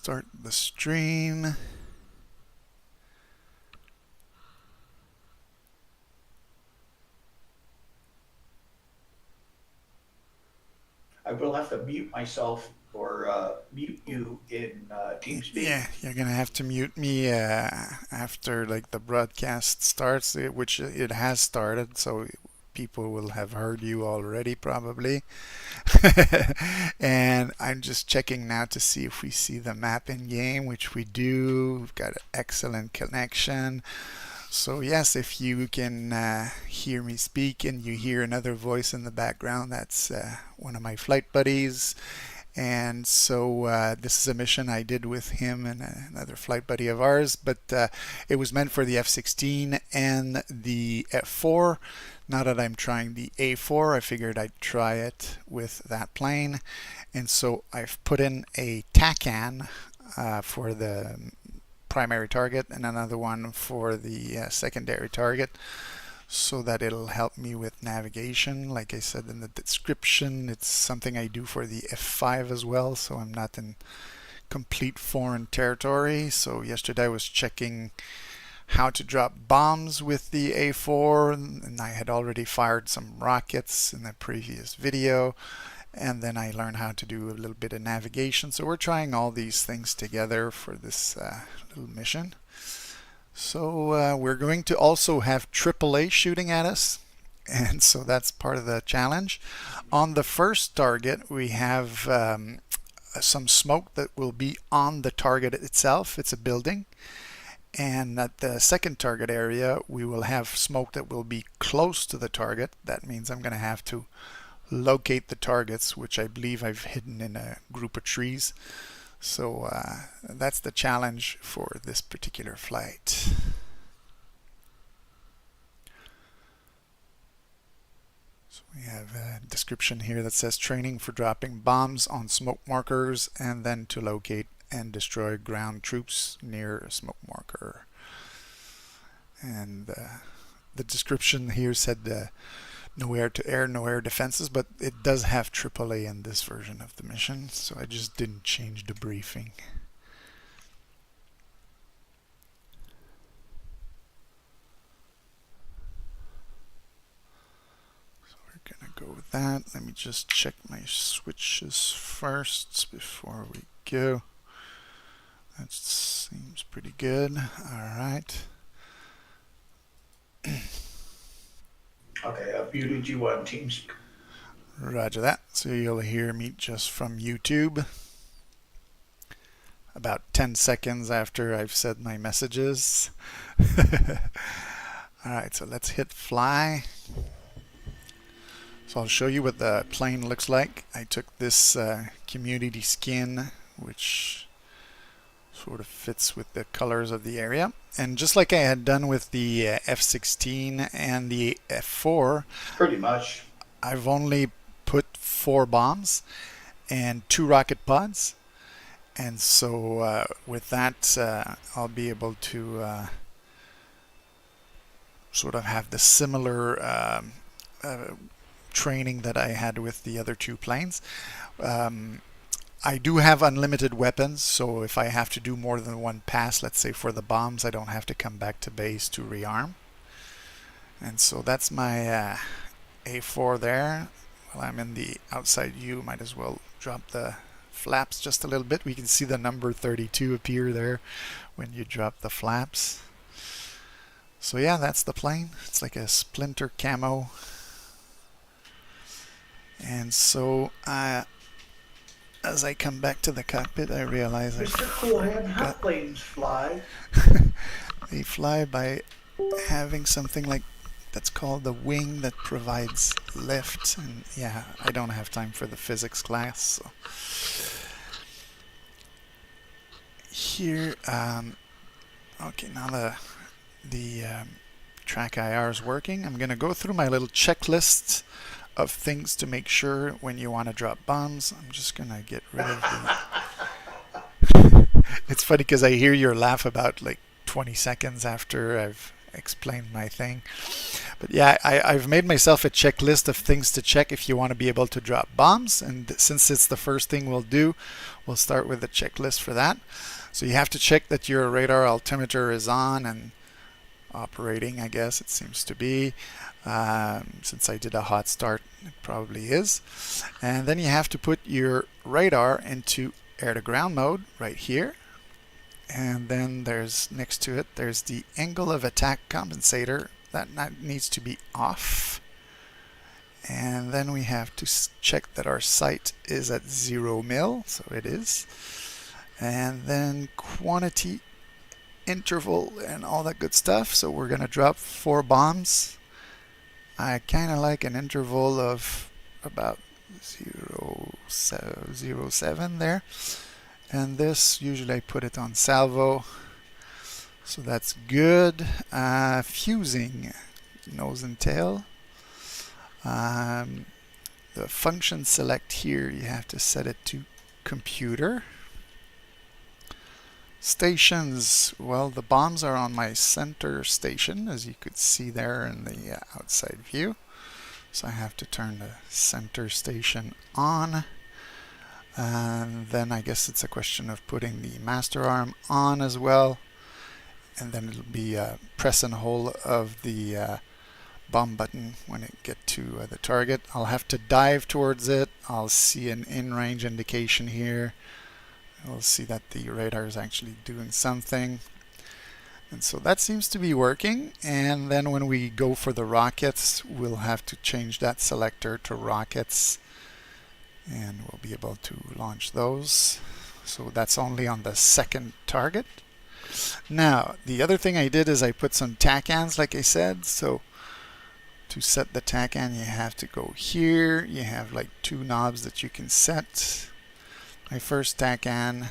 start the stream. I will have to mute myself or mute you in TeamSpeak. Yeah, you're gonna have to mute me after like the broadcast starts, which it has started, so people will have heard you already probably. And I'm just checking now to see if we see the map in game, which we do. We've got an excellent connection. So yes, if you can hear me speak and you hear another voice in the background, that's one of my flight buddies. And so this is a mission I did with him and another flight buddy of ours, but it was meant for the F-16 and the F-4. Now that I'm trying the A-4, I figured I'd try it with that plane. And so I've put in a TACAN for the primary target and another one for the secondary target, so that it'll help me with navigation. Like I said in the description, it's something I do for the F5 as well, so I'm not in complete foreign territory. So yesterday I was checking how to drop bombs with the A4, and I had already fired some rockets in the previous video, and then I learned how to do a little bit of navigation. So we're trying all these things together for this little mission. So we're going to also have AAA shooting at us, and so that's part of the challenge. On the first target, we have some smoke that will be on the target itself. It's a building. And at the second target area, we will have smoke that will be close to the target. That means I'm going to have to locate the targets, which I believe I've hidden in a group of trees. So that's the challenge for this particular flight. So we have a description here that says training for dropping bombs on smoke markers and then to locate and destroy ground troops near a smoke marker. And the description here said no air-to-air, no air defenses, but it does have AAA in this version of the mission, so I just didn't change the briefing. So we're gonna go with that. Let me just check my switches first before we go. That seems pretty good. All right. Okay, I've muted you on TeamSpeak. Roger that. So you'll hear me just from YouTube about 10 seconds after I've said my messages. Alright, so let's hit fly. So I'll show you what the plane looks like. I took this community skin, which sort of fits with the colors of the area. And just like I had done with the F-16 and the F-4, Pretty much. I've only put 4 bombs and 2 rocket pods. And so with that, I'll be able to sort of have the similar training that I had with the other 2 planes. I do have unlimited weapons, so if I have to do more than one pass, let's say for the bombs, I don't have to come back to base to rearm. And so that's my A4 there. While I'm in the outside view, might as well drop the flaps just a little bit. We can see the number 32 appear there when you drop the flaps. So yeah, that's the plane. It's like a splinter camo. And so as I come back to the cockpit, I realize Mr. Coolhead, how planes fly? They fly by having something like that's called the wing that provides lift. And yeah, I don't have time for the physics class. So here, okay, now the track IR is working. I'm going to go through my little checklist of things to make sure when you want to drop bombs. I'm just going to get rid of the... It's funny because I hear your laugh about like 20 seconds after I've explained my thing. But yeah, I've made myself a checklist of things to check if you want to be able to drop bombs. And since it's the first thing we'll do, we'll start with a checklist for that. So you have to check that your radar altimeter is on and operating, I guess it seems to be. Since I did a hot start, it probably is. And then you have to put your radar into air to ground mode right here. And then there's next to it, there's the angle of attack compensator. That needs to be off. And then we have to check that our sight is at 0 mil, so it is. And then quantity, interval, and all that good stuff. So we're going to drop 4 bombs. I kind of like an interval of about 0.07 there. And this, usually I put it on salvo. So that's good. Fusing, nose and tail. The function select here, you have to set it to computer. Stations, well, the bombs are on my center station, as you could see there in the outside view. So I have to turn the center station on. And then I guess it's a question of putting the master arm on as well. And then it'll be press and hold of the bomb button when it get to the target. I'll have to dive towards it. I'll see an in-range indication here. We'll see that the radar is actually doing something. And so that seems to be working. And then when we go for the rockets, we'll have to change that selector to rockets. And we'll be able to launch those. So that's only on the second target. Now, the other thing I did is I put some TACANs, like I said. So to set the TACAN, you have to go here. You have like 2 knobs that you can set. My first TACAN,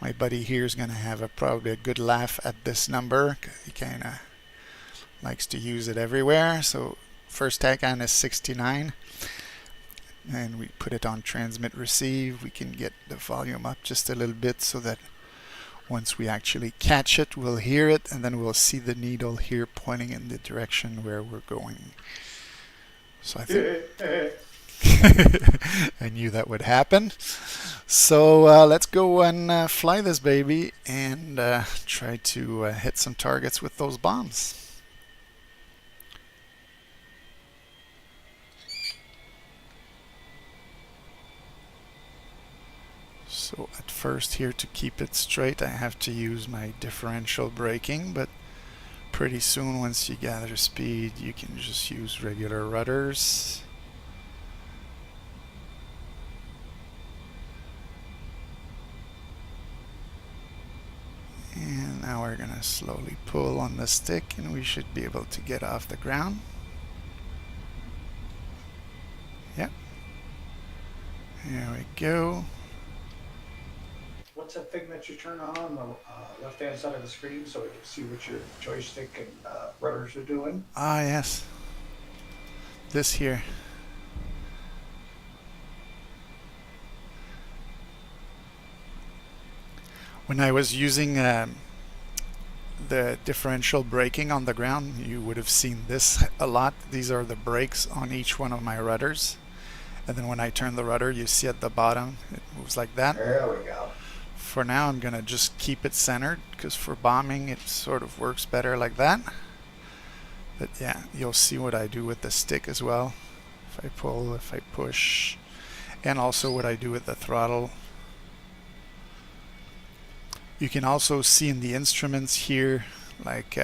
my buddy here is going to have probably a good laugh at this number because he kind of likes to use it everywhere. So first TACAN is 69. And we put it on transmit receive. We can get the volume up just a little bit so that once we actually catch it, we'll hear it, and then we'll see the needle here pointing in the direction where we're going. So I think I knew that would happen. So let's go and fly this baby and try to hit some targets with those bombs. So at first here, to keep it straight, I have to use my differential braking, but pretty soon once you gather speed you can just use regular rudders. And now we're going to slowly pull on the stick and we should be able to get off the ground. Yep. There we go. What's that thing that you turn on the left-hand side of the screen so you can see what your joystick and rudders are doing? Ah, yes. This here. When I was using the differential braking on the ground, you would have seen this a lot. These are the brakes on each one of my rudders. And then when I turn the rudder, you see at the bottom, it moves like that. There we go. For now, I'm going to just keep it centered because for bombing, it sort of works better like that. But yeah, you'll see what I do with the stick as well. If I pull, if I push, and also what I do with the throttle. You can also see in the instruments here, like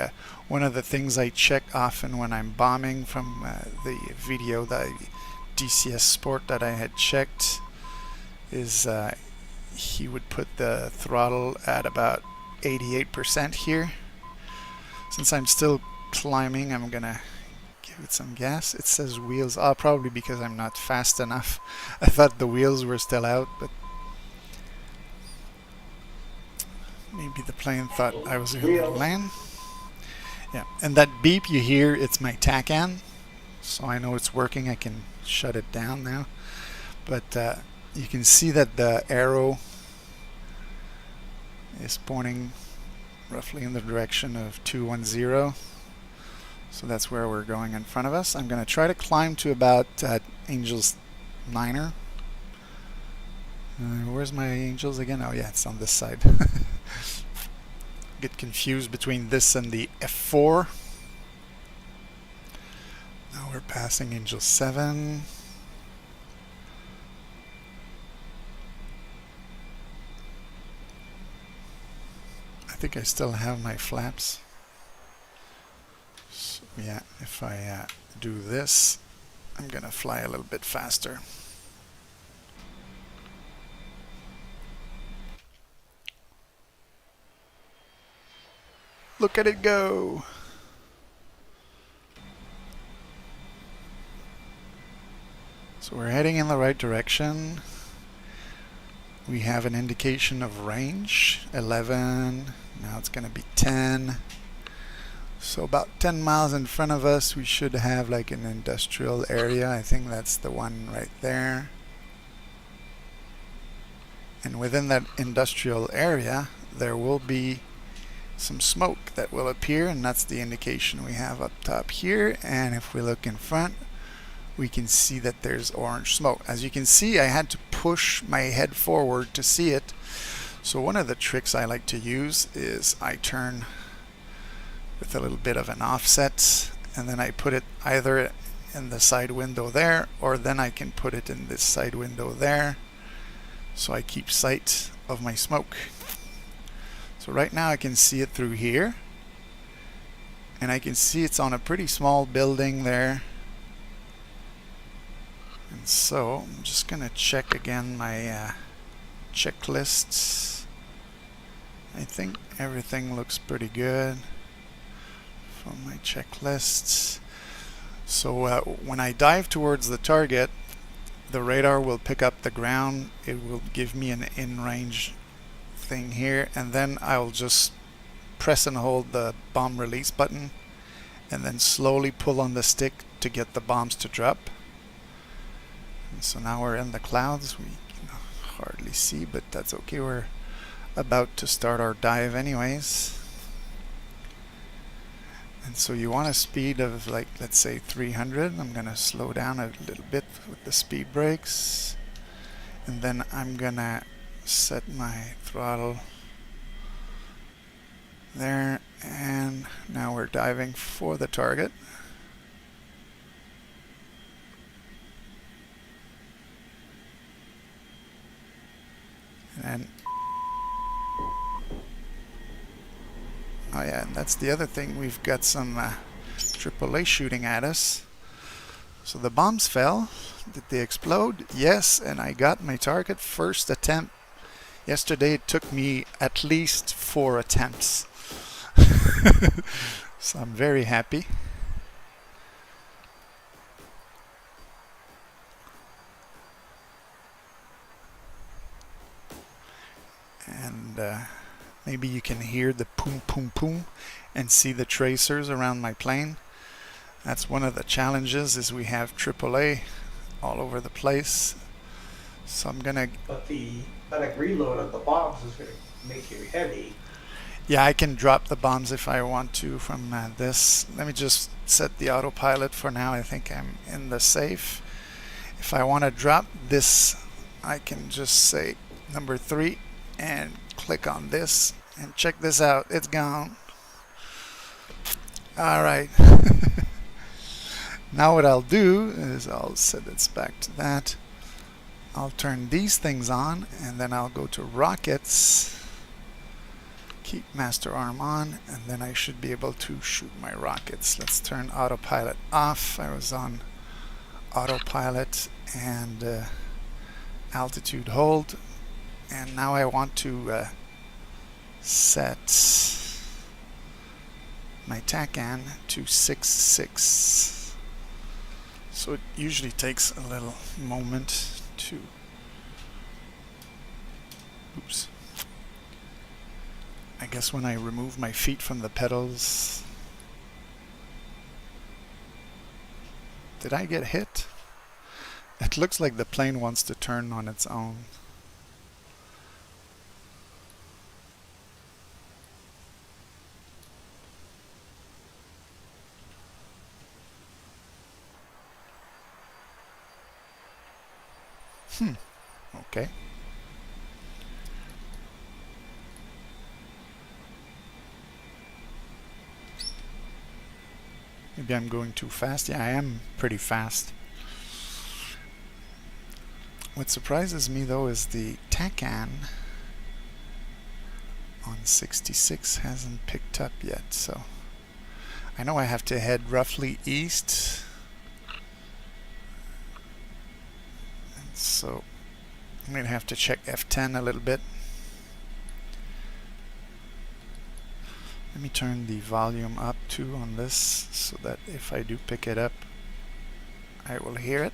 one of the things I check often when I'm bombing from the video, the DCS Sport that I had checked, is he would put the throttle at about 88% here. Since I'm still climbing, I'm gonna give it some gas. It says wheels, probably because I'm not fast enough. I thought the wheels were still out, but maybe the plane thought I was going to land. Yeah, and that beep you hear, it's my TACAN, so I know it's working. I can shut it down now. But you can see that the arrow is pointing roughly in the direction of 210. So that's where we're going in front of us. I'm going to try to climb to about Angels 9er. Where's my Angels again? Oh yeah, it's on this side. Get confused between this and the F4. Now we're passing Angel 7. I think I still have my flaps. So yeah, if I do this, I'm gonna fly a little bit faster. Look at it go! So we're heading in the right direction. We have an indication of range, 11, now it's gonna be 10. So about 10 miles in front of us, we should have like an industrial area. I think that's the one right there. And within that industrial area, there will be some smoke that will appear, and that's the indication we have up top here. And if we look in front, we can see that there's orange smoke. As you can see, I had to push my head forward to see it. So one of the tricks I like to use is I turn with a little bit of an offset, and then I put it either in the side window there, or then I can put it in this side window there, so I keep sight of my smoke. So right now I can see it through here, and I can see it's on a pretty small building there. And so I'm just gonna check again my checklists. I think everything looks pretty good from my checklists. So when I dive towards the target, the radar will pick up the ground. It will give me an in-range thing here, and then I'll just press and hold the bomb release button and then slowly pull on the stick to get the bombs to drop. And so now we're in the clouds. We can hardly see, but that's okay. We're about to start our dive anyways. And so you want a speed of, like, let's say 300. I'm gonna slow down a little bit with the speed brakes, and then I'm gonna set my throttle there, and now we're diving for the target. And oh yeah, and that's the other thing. We've got some AAA shooting at us. So the bombs fell. Did they explode? Yes, and I got my target first attempt. Yesterday it took me at least 4 attempts. So I'm very happy. And maybe you can hear the poom poom poom and see the tracers around my plane. That's one of the challenges, is we have AAA all over the place. So I'm gonna... But the automatic reload of the bombs is going to make you heavy. Yeah, I can drop the bombs if I want to from this. Let me just set the autopilot for now. I think I'm in the safe. If I want to drop this, I can just say number 3 and click on this, and check this out. It's gone. Alright. Now what I'll do is I'll set this back to that. I'll turn these things on, and then I'll go to rockets, keep master arm on, and then I should be able to shoot my rockets. Let's turn autopilot off. I was on autopilot and altitude hold, and now I want to set my TACAN to 6.6. So it usually takes a little moment to... Oops. I guess when I remove my feet from the pedals... Did I get hit? It looks like the plane wants to turn on its own. Okay. Maybe I'm going too fast. Yeah, I am pretty fast. What surprises me though is the TACAN on 66 hasn't picked up yet, so I know I have to head roughly east. And so I'm going to have to check F10 a little bit. Let me turn the volume up too on this so that if I do pick it up, I will hear it.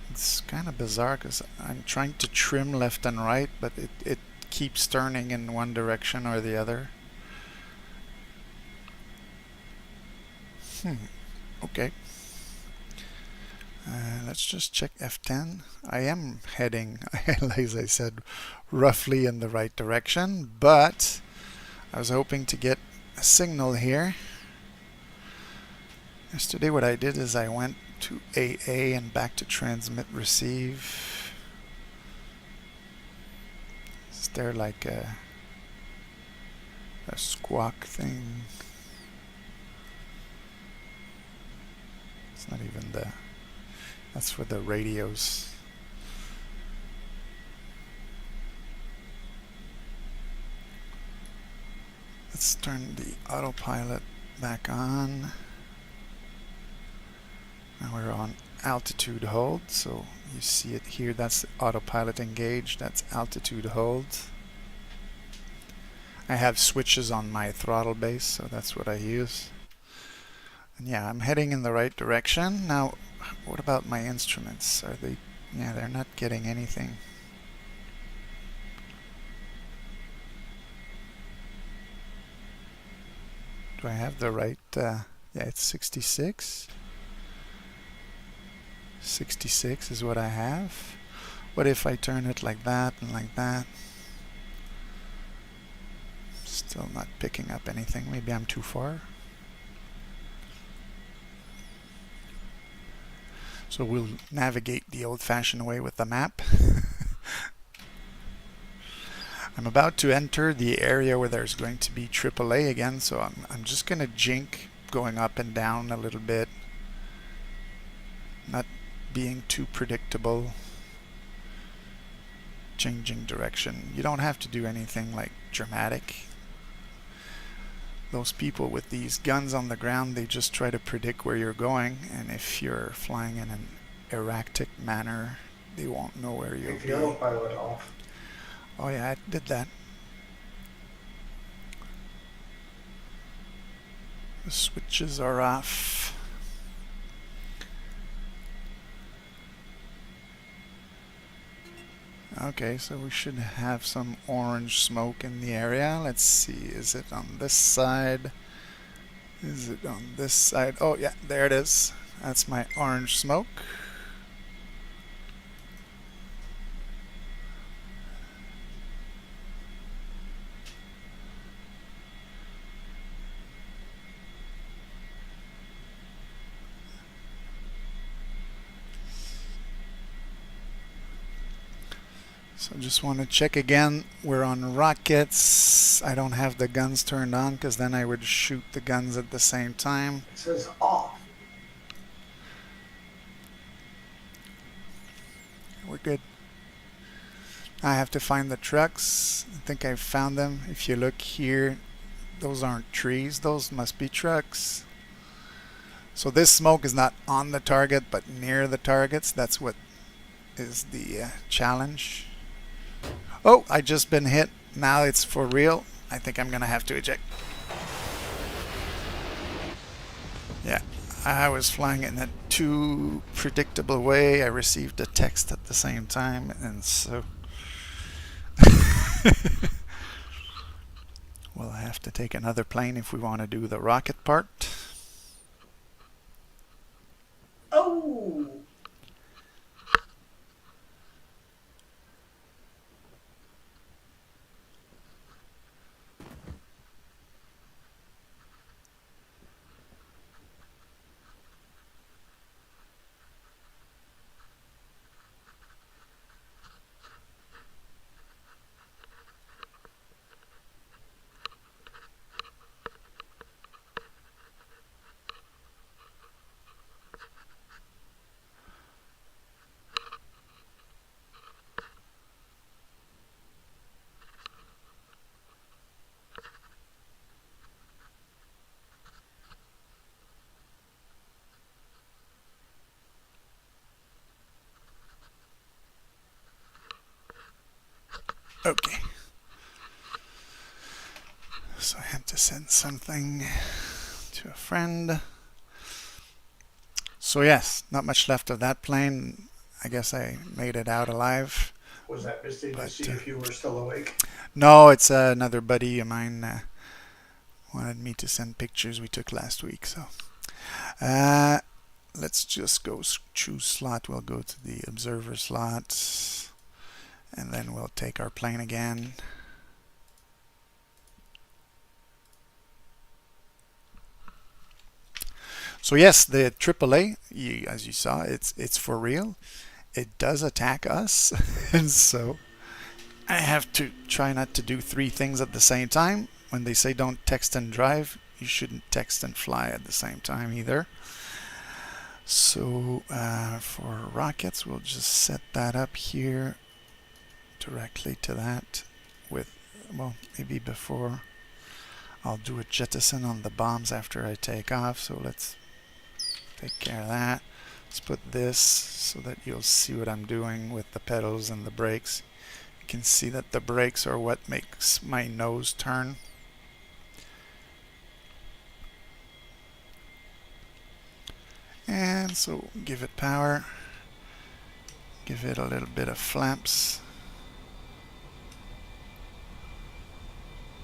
It's kind of bizarre because I'm trying to trim left and right, but it keeps turning in one direction or the other. Okay. Let's just check F10. I am heading, as I said, roughly in the right direction, but I was hoping to get a signal here. Yesterday what I did is I went to AA and back to transmit receive. Is there like a squawk thing? It's not even the... That's for the radios. Let's turn the autopilot back on. Now we're on altitude hold, so you see it here. That's autopilot engaged. That's altitude hold. I have switches on my throttle base, so that's what I use. And yeah, I'm heading in the right direction. Now, what about my instruments? Are they... Yeah, they're not getting anything. Do I have the right... yeah, it's 66. 66 is what I have. What if I turn it like that and like that? Still not picking up anything. Maybe I'm too far. So we'll navigate the old-fashioned way with the map. I'm about to enter the area where there's going to be AAA again, so I'm just going to jink going up and down a little bit. Not being too predictable. Changing direction. You don't have to do anything like dramatic. Those people with these guns on the ground, they just try to predict where you're going, and if you're flying in an erratic manner, they won't know where you'll be. Take the autopilot off. Oh yeah, I did that. The switches are off. Okay, so we should have some orange smoke in the area. Let's see, is it on this side? Is it on this side? Oh yeah, there it is. That's my orange smoke. So just want to check again. We're on rockets. I don't have the guns turned on because then I would shoot the guns at the same time. It says off. We're good. I have to find the trucks. I think I've found them. If you look here, those aren't trees. Those must be trucks. So this smoke is not on the target, but near the targets. That's what is the challenge. Oh, I just been hit. Now it's for real. I think I'm gonna have to eject. Yeah, I was flying in a too predictable way. I received a text at the same time, and so we'll have to take another plane if we want to do the rocket part. Oh! Okay. So I had to send something to a friend. So yes, not much left of that plane. I guess I made it out alive. Was that visiting to But see if you were still awake? no, it's another buddy of mine wanted me to send pictures we took last week. So let's just go choose slot. We'll go to the observer slot, and then we'll take our plane again. So yes, the AAA, as you saw, it's for real. It does attack us, and so I have to try not to do three things at the same time. When they say don't text and drive, you shouldn't text and fly at the same time either. So for rockets, we'll just set that up here directly to that with, well, maybe before I'll do a jettison on the bombs after I take off. So let's take care of that. Let's put this so that you'll see what I'm doing with the pedals and the brakes. You can see that the brakes are what makes my nose turn. And so give it power. Give it a little bit of flaps.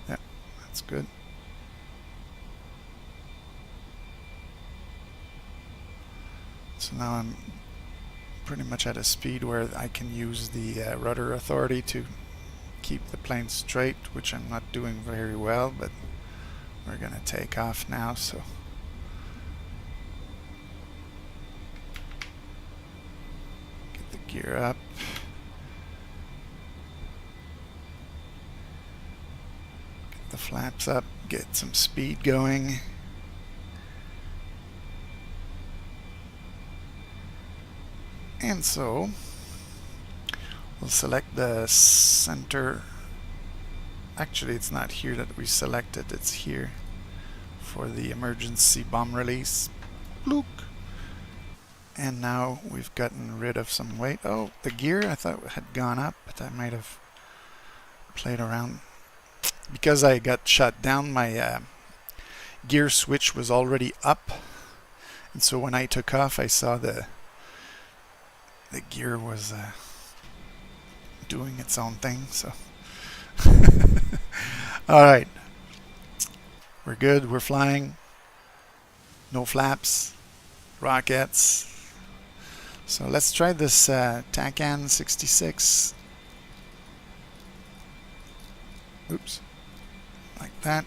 Yeah, that's good. So now I'm pretty much at a speed where I can use the rudder authority to keep the plane straight, which I'm not doing very well, but we're going to take off now. So get the gear up. Get the flaps up. Get some speed going. And so we'll select the center. Actually, it's not here that we select it. It's here for the emergency bomb release. Bloop. And now we've gotten rid of some weight. Oh, the gear I thought had gone up, but I might have played around. Because I got shut down, my gear switch was already up. And so when I took off, I saw the gear was doing its own thing. So all right, we're good. We're flying. No flaps. Rockets. So let's try this TACAN 66. Oops. Like that.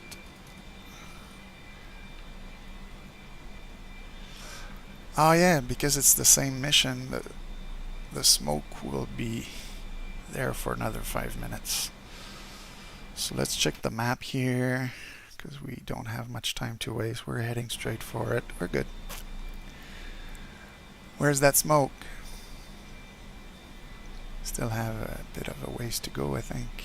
Oh yeah, because it's the same mission, the smoke will be there for another 5 minutes. So let's check the map here, because we don't have much time to waste. We're heading straight for it. We're good. Where's that smoke? Still have a bit of a ways to go, I think.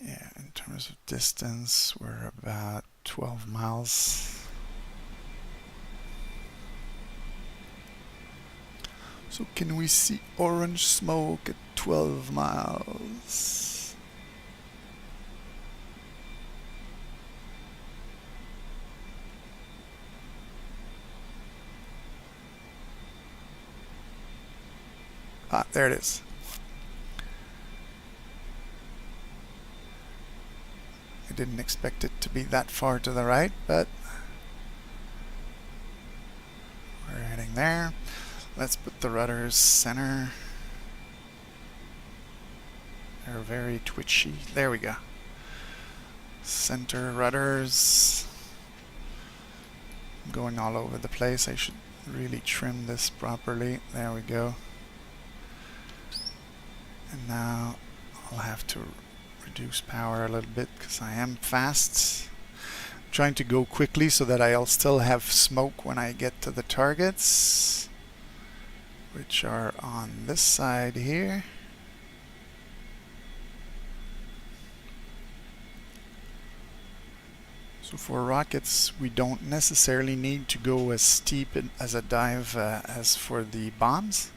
Yeah, in terms of distance, we're about 12 miles. So can we see orange smoke at 12 miles? Ah, there it is. I didn't expect it to be that far to the right, but we're heading there. Let's put the rudders center. They're very twitchy. There we go. Center rudders. I'm going all over the place. I should really trim this properly. There we go. And now I'll have to reduce power a little bit because I am fast. I'm trying to go quickly so that I'll still have smoke when I get to the targets, which are on this side here. So So for rockets, we don't necessarily need to go as steep as a dive as for the bombs,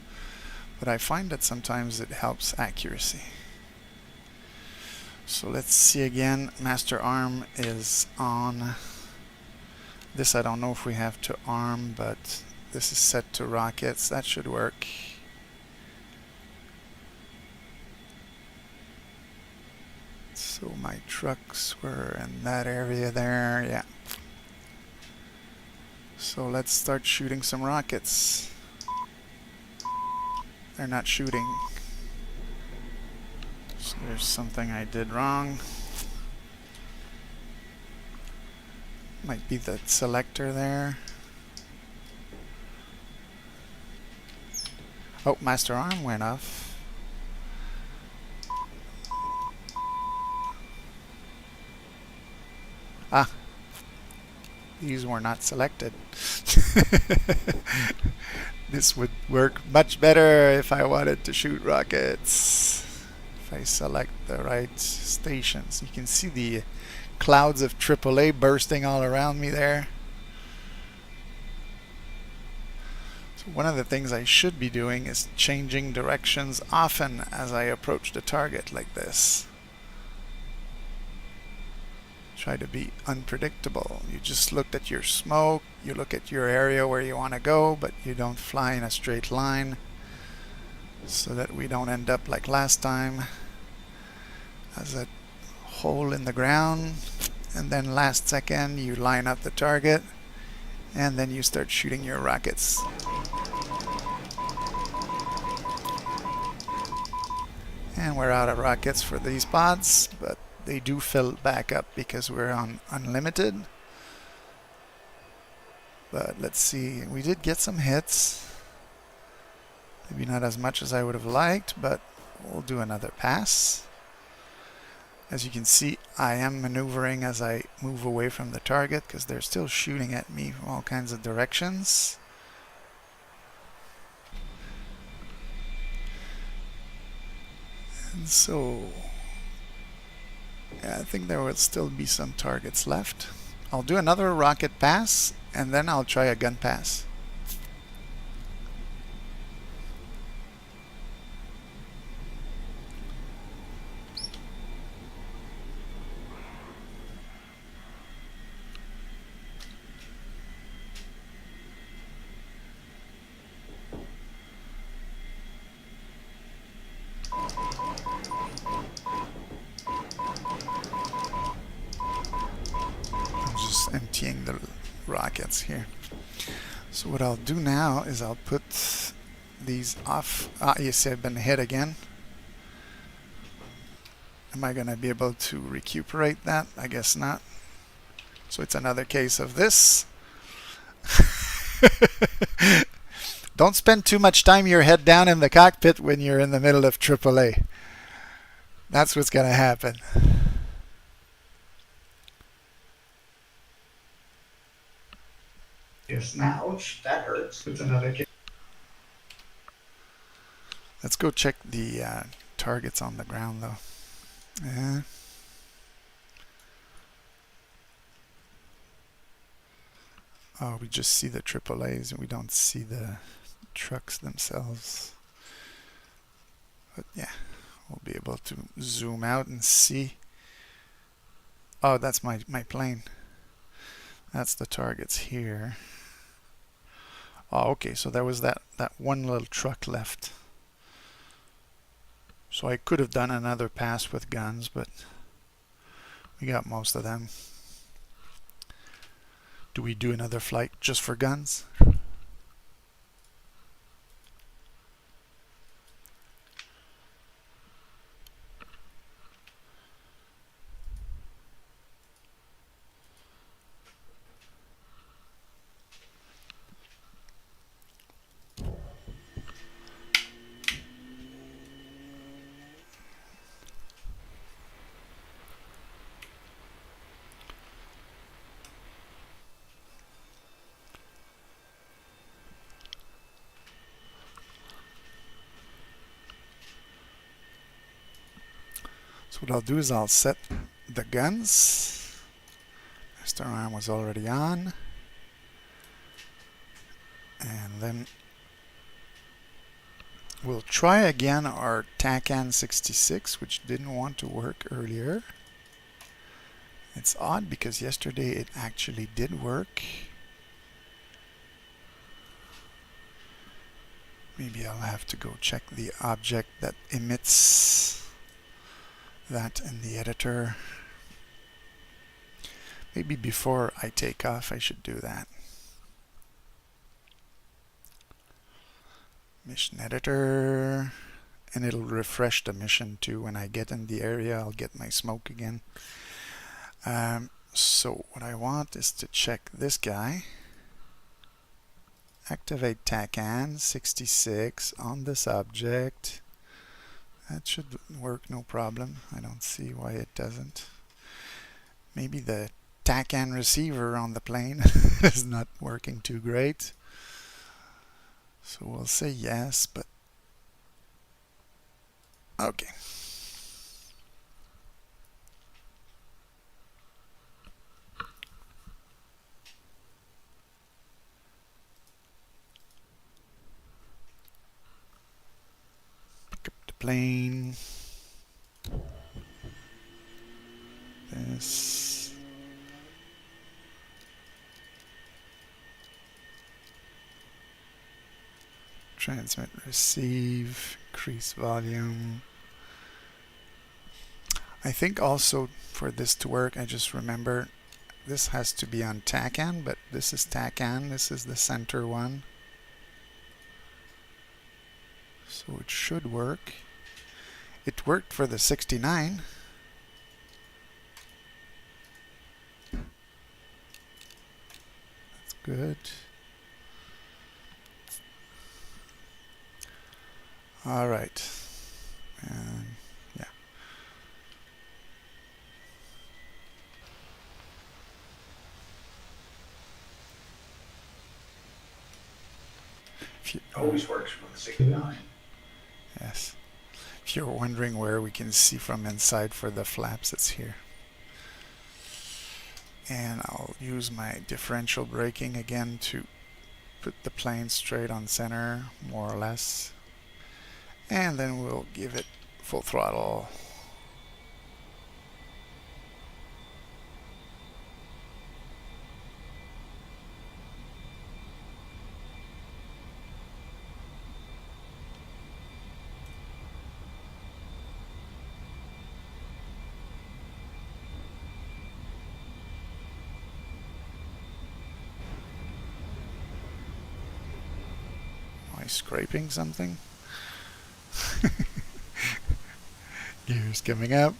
but I find that sometimes it helps accuracy. So let's see again. Master arm is on. This I don't know if we have to arm, but this is set to rockets. That should work. So my trucks were in that area there, yeah. So let's start shooting some rockets. They're not shooting. So there's something I did wrong. Might be the selector there. Oh, master arm went off. Ah, these were not selected. This would work much better if I wanted to shoot rockets. If I select the right stations. You can see the clouds of AAA bursting all around me there. So one of the things I should be doing is changing directions often as I approach the target like this. Try to be unpredictable. You just look at your smoke, you look at your area where you want to go, but you don't fly in a straight line so that we don't end up like last time as a hole in the ground, and then last second you line up the target and then you start shooting your rockets. And we're out of rockets for these pods, but they do fill back up because we're on unlimited. But let's see, we did get some hits. Maybe not as much as I would have liked, but we'll do another pass. As you can see, I am maneuvering as I move away from the target because they're still shooting at me from all kinds of directions. And so yeah, I think there will still be some targets left. I'll do another rocket pass and then I'll try a gun pass. Emptying the rockets here. So what I'll do now is I'll put these off. You see I've been hit again. Am I going to be able to recuperate that? I guess not. So it's another case of this. Don't spend too much time your head down in the cockpit when you're in the middle of AAA. That's what's going to happen. Yes, ouch, that hurts. It's another case. Let's go check the targets on the ground though. Yeah. Oh, we just see the AAAs and we don't see the trucks themselves. But yeah, we'll be able to zoom out and see. Oh, that's my plane. That's the targets here. Oh, okay, so there was that one little truck left. So I could have done another pass with guns, but we got most of them. Do we do another flight just for guns? So what I'll do is I'll set the guns. Master arm was already on. And then we'll try again our TACAN 66, which didn't want to work earlier. It's odd because yesterday it actually did work. Maybe I'll have to go check the object that emits that in the editor. Maybe before I take off I should do that. Mission editor, and it'll refresh the mission too. When I get in the area I'll get my smoke again. So what I want is to check this guy. Activate TACAN 66 on this object. That should work no problem. I don't see why it doesn't. Maybe the TACAN receiver on the plane is not working too great. So we'll say yes, but okay. Pick up the plane. This. Transmit, receive, increase volume. I think also for this to work, I just remember this has to be on TACAN, but this is TACAN, this is the center one. So it should work. It worked for the 69. That's good. All right. Yeah. It always works from the 69. Yes. If you're wondering where we can see from inside for the flaps, it's here. And I'll use my differential braking again to put the plane straight on center, more or less. And then we'll give it full throttle. Am I scraping something? Gears coming up.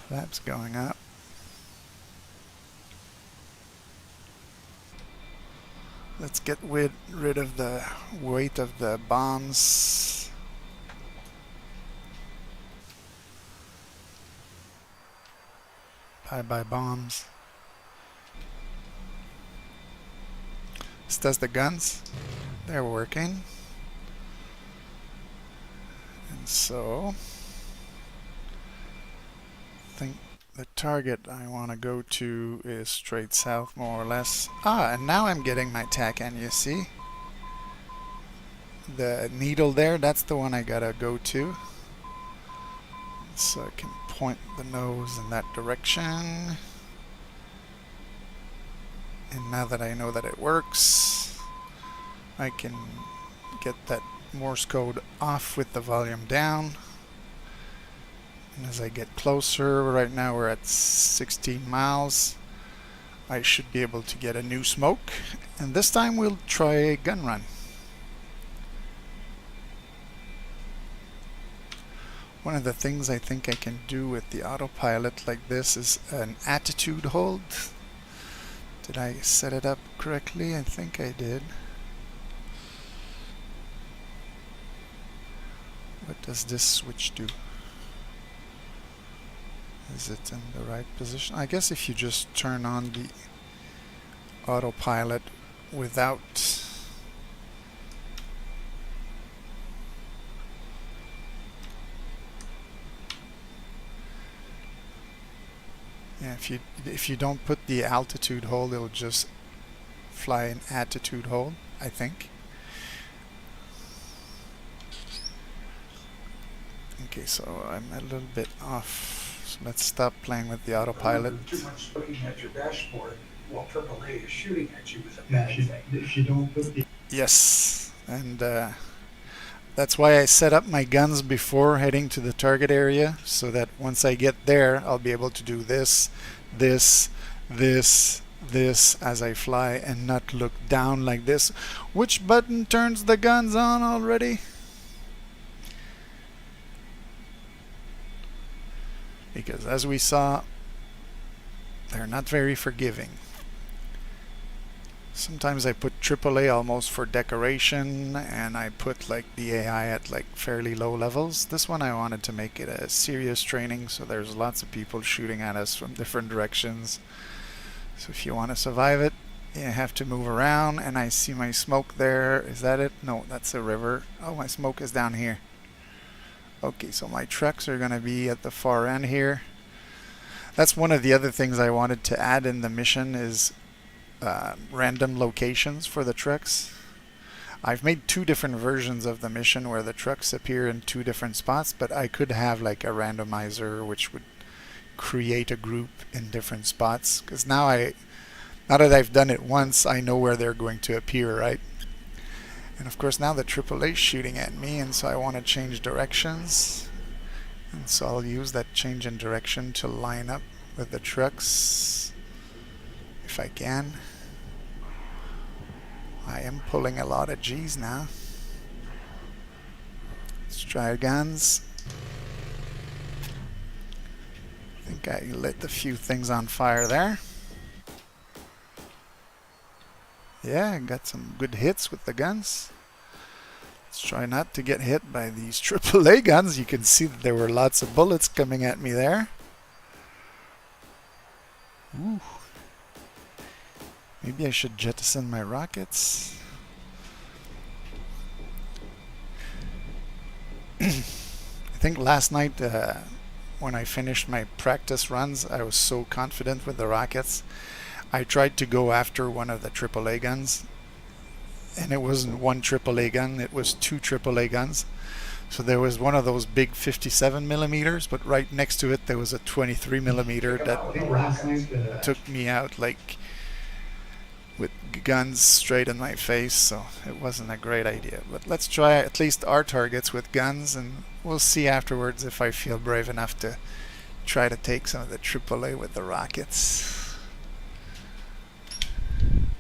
Flaps going up. Let's get rid of the weight of the bombs. Bye-bye bombs. Let's test the guns. They're working. And so I think the target I want to go to is straight south, more or less. And now I'm getting my TACAN, you see? The needle there, that's the one I gotta go to. So I can point the nose in that direction. And now that I know that it works, I can get that Morse code off with the volume down. And as I get closer, right now we're at 16 miles, I should be able to get a new smoke. And this time we'll try a gun run. One of the things I think I can do with the autopilot like this is an attitude hold. Did I set it up correctly? I think I did. What does this switch do? Is it in the right position? I guess if you just turn on the autopilot without Yeah, if you don't put the altitude hold, it'll just fly an attitude hold, I think. Okay, so I'm a little bit off. So let's stop playing with the autopilot. Too much looking at your dashboard while AAA is shooting at you is a bad thing. If you don't put the Yes, and that's why I set up my guns before heading to the target area, so that once I get there, I'll be able to do this, this, this, this as I fly and not look down like this. Which button turns the guns on already? Because as we saw, they're not very forgiving. Sometimes I put AAA almost for decoration, and I put like the AI at like fairly low levels. This one I wanted to make it a serious training, so there's lots of people shooting at us from different directions. So if you want to survive it, you have to move around. And I see my smoke there. Is that it? No, that's a river. Oh, my smoke is down here. Okay, so my trucks are going to be at the far end here. That's one of the other things I wanted to add in the mission is random locations for the trucks. I've made two different versions of the mission where the trucks appear in two different spots, but I could have like a randomizer which would create a group in different spots, because now that I've done it once, I know where they're going to appear, right? And of course now the AAA is shooting at me, and so I want to change directions, and so I'll use that change in direction to line up with the trucks if I can. I am pulling a lot of G's now. Let's try guns. I think I lit a few things on fire there. Yeah, I got some good hits with the guns. Let's try not to get hit by these AAA guns. You can see that there were lots of bullets coming at me there. Ooh. Maybe I should jettison my rockets. I think last night when I finished my practice runs, I was so confident with the rockets. I tried to go after one of the AAA guns, and it wasn't one AAA gun, it was two AAA guns. So there was one of those big 57 millimeters, but right next to it there was a 23 millimeter that took me out like with guns straight in my face, so it wasn't a great idea. But let's try at least our targets with guns, and we'll see afterwards if I feel brave enough to try to take some of the AAA with the rockets.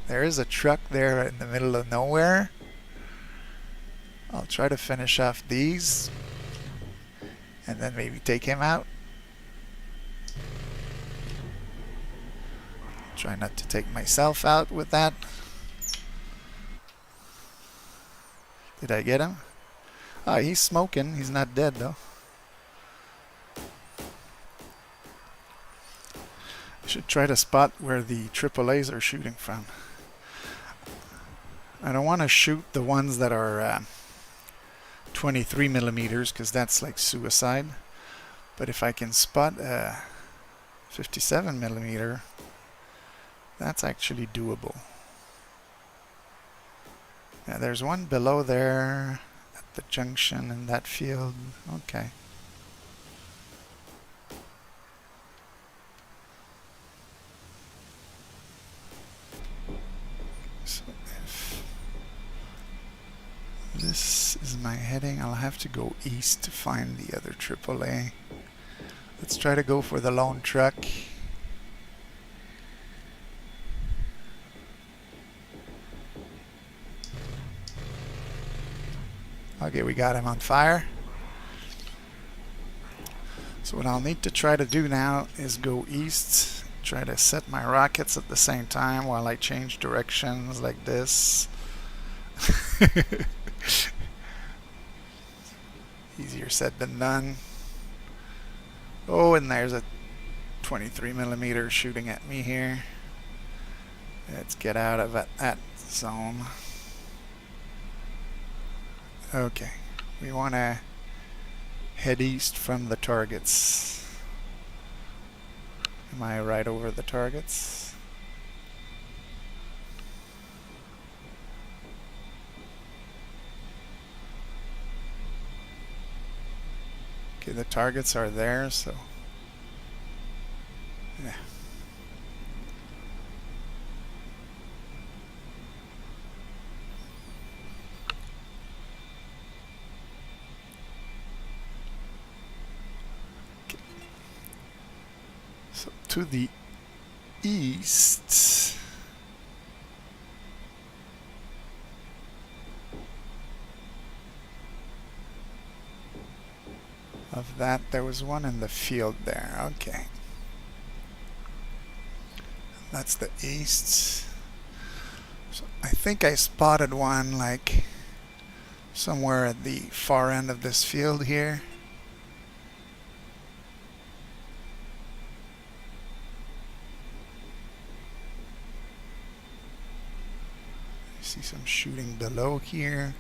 There is a truck there in the middle of nowhere. I'll try to finish off these and then maybe take him out. Try not to take myself out with that. Did I get him? Oh, he's smoking. He's not dead though. I should try to spot where the AAAs are shooting from. I don't want to shoot the ones that are 23 millimeters, because that's like suicide. But if I can spot a 57 millimeter, that's actually doable. Yeah, there's one below there at the junction in that field. Okay. So if this is my heading, I'll have to go east to find the other AAA. Let's try to go for the lone truck. Okay, we got him on fire. So what I'll need to try to do now is go east, try to set my rockets at the same time while I change directions like this. Easier said than done. Oh, and there's a 23 millimeter shooting at me here. Let's get out of that zone. Okay, we want to head east from the targets. Am I right over the targets? Okay, the targets are there, so yeah. So to the east of that, there was one in the field there. Okay. That's the east. So I think I spotted one like somewhere at the far end of this field here. I see some shooting below here.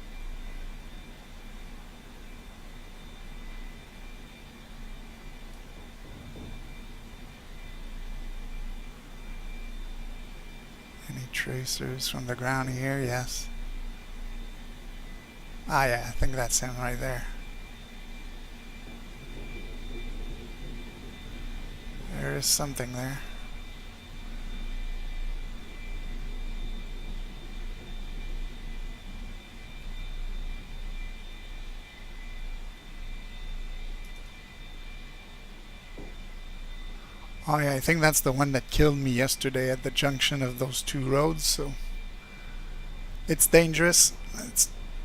Any tracers from the ground here? Yes. Ah, yeah, I think that's him right there. There is something there. Oh yeah, I think that's the one that killed me yesterday at the junction of those two roads, so it's dangerous.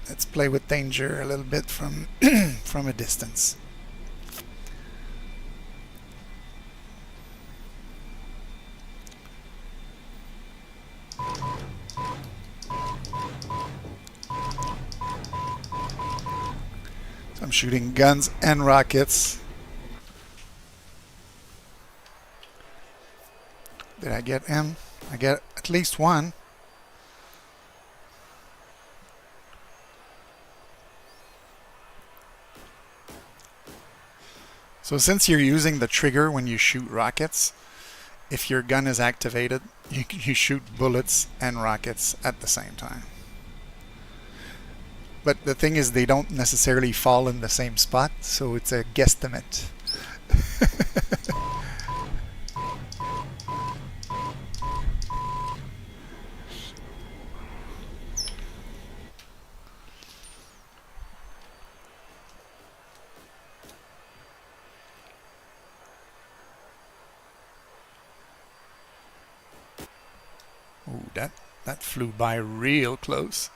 Let's play with danger a little bit from from a distance. So I'm shooting guns and rockets. Did I get him? I get at least one. So since you're using the trigger when you shoot rockets, if your gun is activated, you shoot bullets and rockets at the same time. But the thing is, they don't necessarily fall in the same spot, so it's a guesstimate. Ooh, that flew by real close.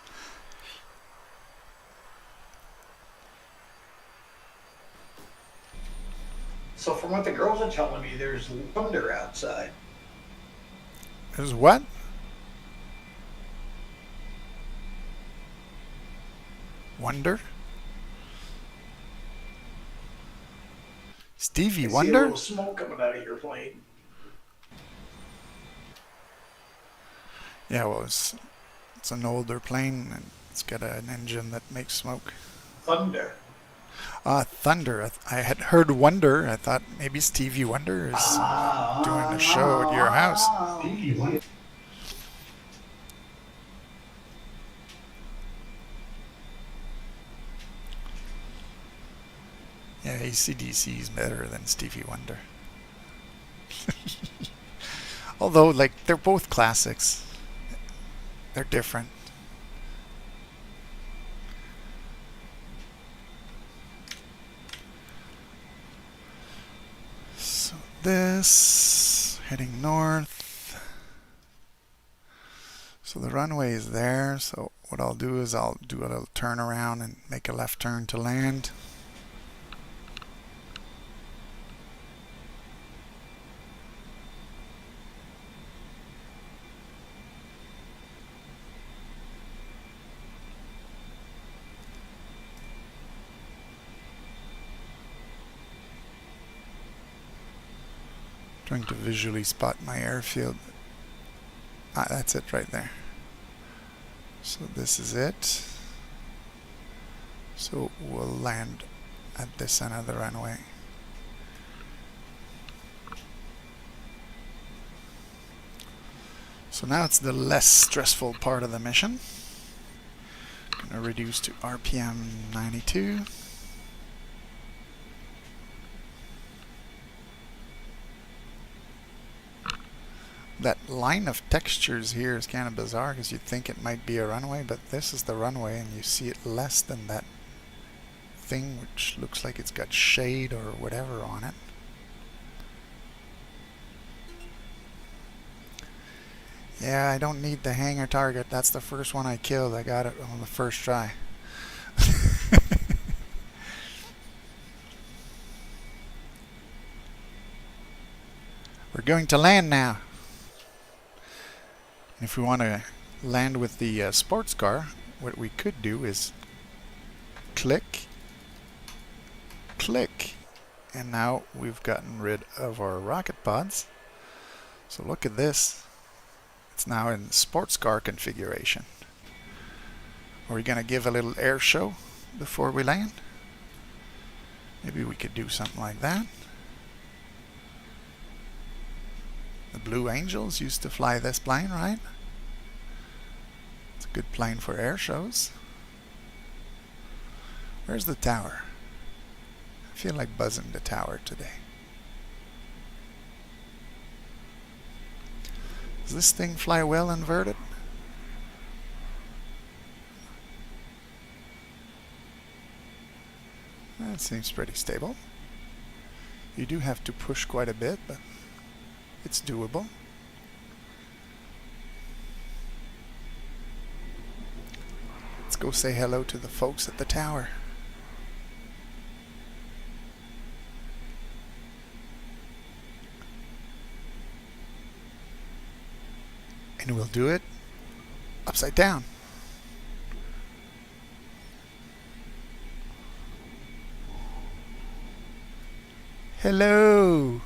So from what the girls are telling me, there's thunder outside. There's what? Wonder? Stevie I see a Wonder? little smoke coming out of your plane. Yeah, well, it's an older plane and it's got an engine that makes smoke. Thunder. Thunder. I had heard Wonder. I thought maybe Stevie Wonder is doing a show at your house. Stevie Wonder. Yeah, AC/DC is better than Stevie Wonder. Although, like, they're both classics. They're different. So this, heading north. So the runway is there. So what I'll do is I'll do a little turnaround and make a left turn to land. Trying to visually spot my airfield. Ah, that's it right there. So this is it. So we'll land at this end of the runway. So now it's the less stressful part of the mission. Gonna reduce to RPM 92. That line of textures here is kind of bizarre because you'd think it might be a runway, but this is the runway and you see it less than that thing which looks like it's got shade or whatever on it. Yeah, I don't need the hanger target. That's the first one I killed. I got it on the first try. We're going to land now. And if we want to land with the sports car, what we could do is click, click, and now we've gotten rid of our rocket pods. So look at this. It's now in sports car configuration. Are we going to give a little air show before we land? Maybe we could do something like that. The Blue Angels used to fly this plane, right? It's a good plane for air shows. Where's the tower? I feel like buzzing the tower today. Does this thing fly well inverted? That seems pretty stable. You do have to push quite a bit, but it's doable. Let's go say hello to the folks at the tower. And we'll do it upside down. Hello.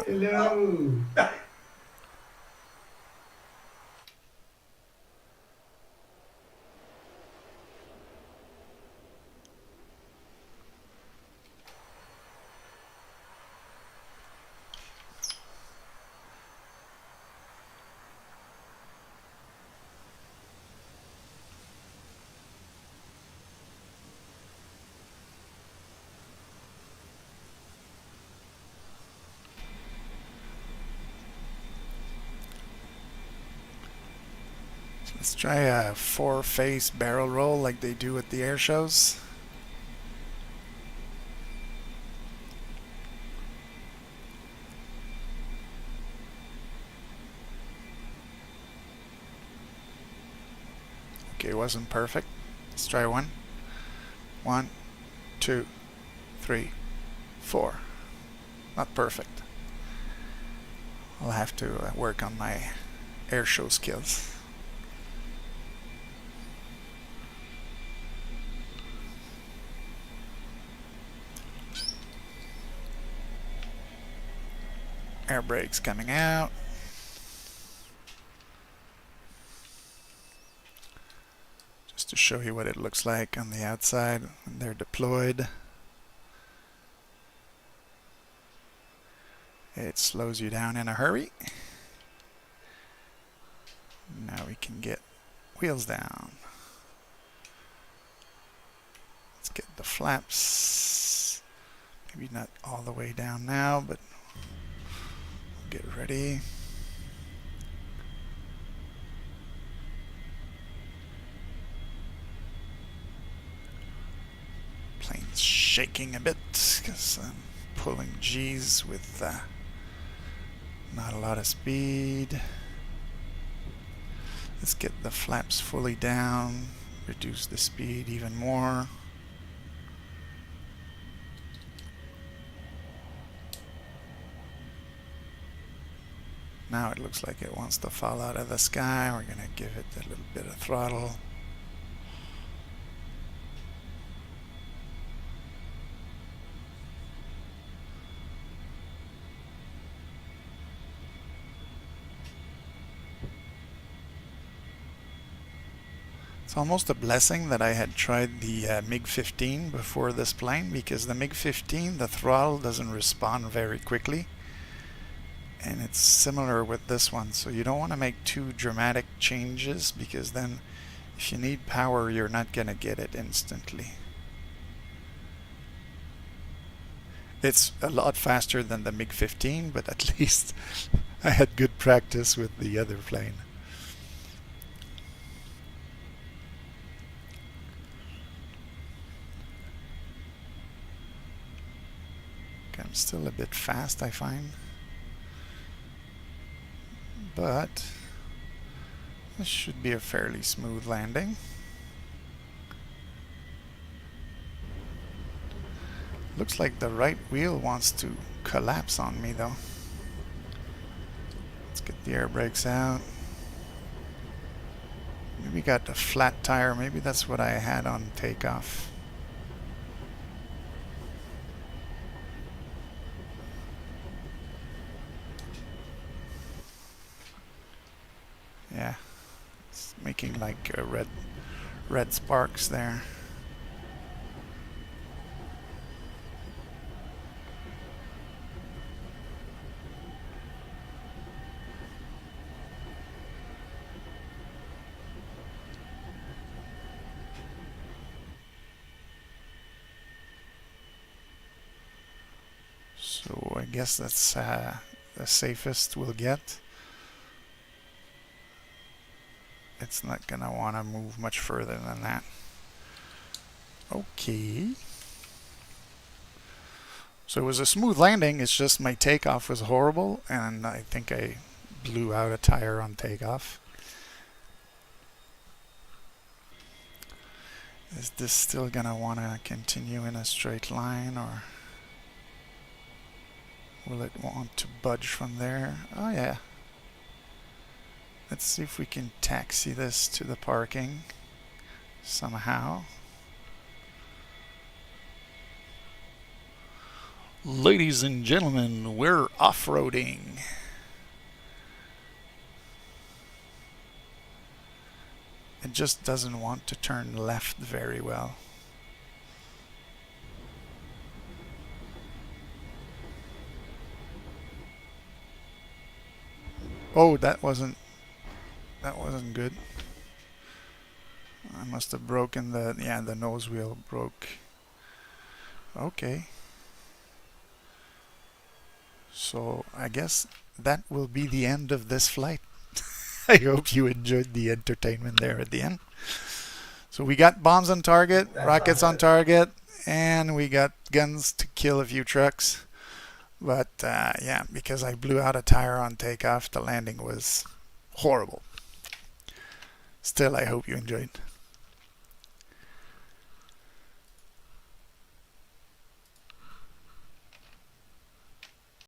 Hello. Let's try a 4-face barrel roll like they do at the air shows. Okay, it wasn't perfect. Let's try one. 1, 2, 3, 4. Not perfect. I'll have to work on my air show skills. Air brakes coming out. Just to show you what it looks like on the outside when they're deployed. It slows you down in a hurry. Now we can get wheels down. Let's get the flaps. Maybe not all the way down now, but get ready. Plane's shaking a bit because I'm pulling G's with not a lot of speed. Let's get the flaps fully down, reduce the speed even more. Now it looks like it wants to fall out of the sky. We're going to give it a little bit of throttle. It's almost a blessing that I had tried the MiG-15 before this plane, because the MiG-15, the throttle doesn't respond very quickly. And it's similar with this one, so you don't want to make too dramatic changes, because then if you need power, you're not going to get it instantly. It's a lot faster than the MiG-15, but at least I had good practice with the other plane. I'm still a bit fast, I find. But this should be a fairly smooth landing. Looks like the right wheel wants to collapse on me though. Let's get the air brakes out. Maybe got a flat tire. Maybe that's what I had on takeoff. Yeah, it's making like red sparks there. So I guess that's the safest we'll get. It's not gonna want to move much further than that. Okay. So it was a smooth landing, it's just my takeoff was horrible, and I think I blew out a tire on takeoff. Is this still gonna want to continue in a straight line, or will it want to budge from there? Oh yeah. Let's see if we can taxi this to the parking somehow. Ladies and gentlemen, we're off-roading. It just doesn't want to turn left very well. Oh, that wasn't good. I must have broken the nose wheel broke. Okay. So I guess that will be the end of this flight. I hope you enjoyed the entertainment there at the end. So we got bombs on target, rockets on target, and we got guns to kill a few trucks. But yeah, because I blew out a tire on takeoff, the landing was horrible. Still, I hope you enjoyed.